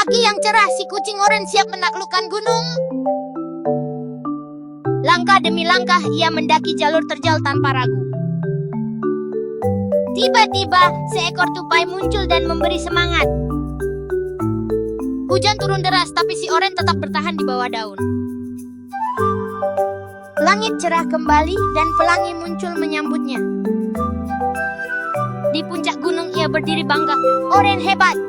pagi yang cerah, si kucing oranye siap menaklukkan gunung. Langkah demi langkah, ia mendaki jalur terjal tanpa ragu. Tiba-tiba, seekor tupai muncul dan memberi semangat. Hujan turun deras, tapi si oranye tetap bertahan di bawah daun. Langit cerah kembali dan pelangi muncul menyambutnya. Di puncak gunung ia berdiri bangga. Oranye hebat!